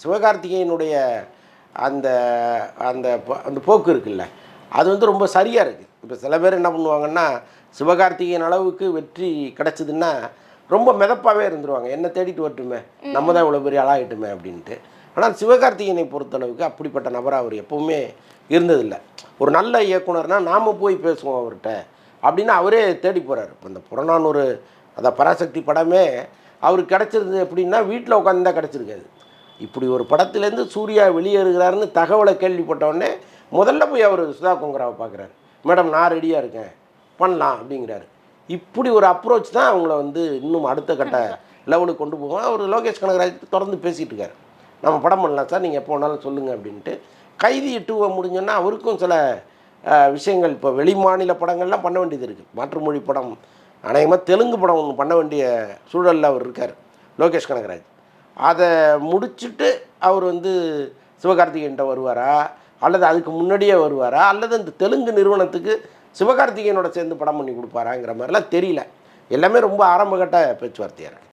சிவகார்த்திகேயனுடைய அந்த அந்த அந்த போக்கு இருக்குல்ல, அது வந்து ரொம்ப சரியாக இருக்குது. இப்போ சில பேர் என்ன பண்ணுவாங்கன்னா, சிவகார்த்திகேயன் அளவுக்கு வெற்றி கிடச்சிதுன்னா ரொம்ப மிதப்பாகவே இருந்துருவாங்க. என்ன தேடிட்டு வரட்டுமே, நம்ம தான் இவ்வளோ பெரிய ஆளாகிட்டுமே அப்படின்ட்டு. ஆனால் சிவகார்த்திகேயனை பொறுத்தளவுக்கு அப்படிப்பட்ட நபராக அவர் எப்போவுமே இருந்ததில்லை. ஒரு நல்ல இயக்குனர்னால் நாம் போய் பேசுவோம் அவர்கிட்ட அப்படின்னு அவரே தேடி போகிறார். இப்போ இந்த புறநானூறு அந்த பராசக்தி படமே அவருக்கு கிடச்சிருது எப்படின்னா, வீட்டில் உட்காந்து தான் கிடச்சிருக்காது. இப்படி ஒரு படத்துலேருந்து சூர்யா வெளியேறுகிறாருன்னு தகவலை கேள்விப்பட்டவுடனே முதல்ல போய் அவர் சுதா கொங்கராவை பார்க்குறாரு. மேடம் நான் ரெடியாக இருக்கேன், பண்ணலாம் அப்படிங்கிறாரு. இப்படி ஒரு அப்ரோச் தான் அவங்கள வந்து இன்னும் அடுத்த கட்ட லெவலுக்கு கொண்டு போவோம். அவர் லோகேஷ் கனகராஜ் தொடர்ந்து பேசிகிட்டு இருக்காரு. நம்ம படம் பண்ணலாம் சார், நீங்கள் எப்போ வேணாலும் சொல்லுங்கள் அப்படின்ட்டு. கைதி 2 முடிஞ்சோன்னா அவருக்கும் சில விஷயங்கள் இப்போ வெளி மாநில படங்கள்லாம் பண்ண வேண்டியது இருக்குது. மாற்றுமொழி படம் அநேகமாக தெலுங்கு படம் ஒன்று பண்ண வேண்டிய சூழலில் அவர் இருக்கார் லோகேஷ் கனகராஜ். அதை முடிச்சுட்டு அவர் வந்து சிவகார்த்திகேயன்ட்ட வருவாரா, அல்லது அதுக்கு முன்னாடியே வருவாரா, அல்லது இந்த தெலுங்கு நிறுவனத்துக்கு சிவகார்த்திகேயனோட சேர்ந்து படம் பண்ணி கொடுப்பாராங்கிற மாதிரிலாம் தெரியல. எல்லாமே ரொம்ப ஆரம்பகட்ட பேச்சுவார்த்தையாக இருக்குது.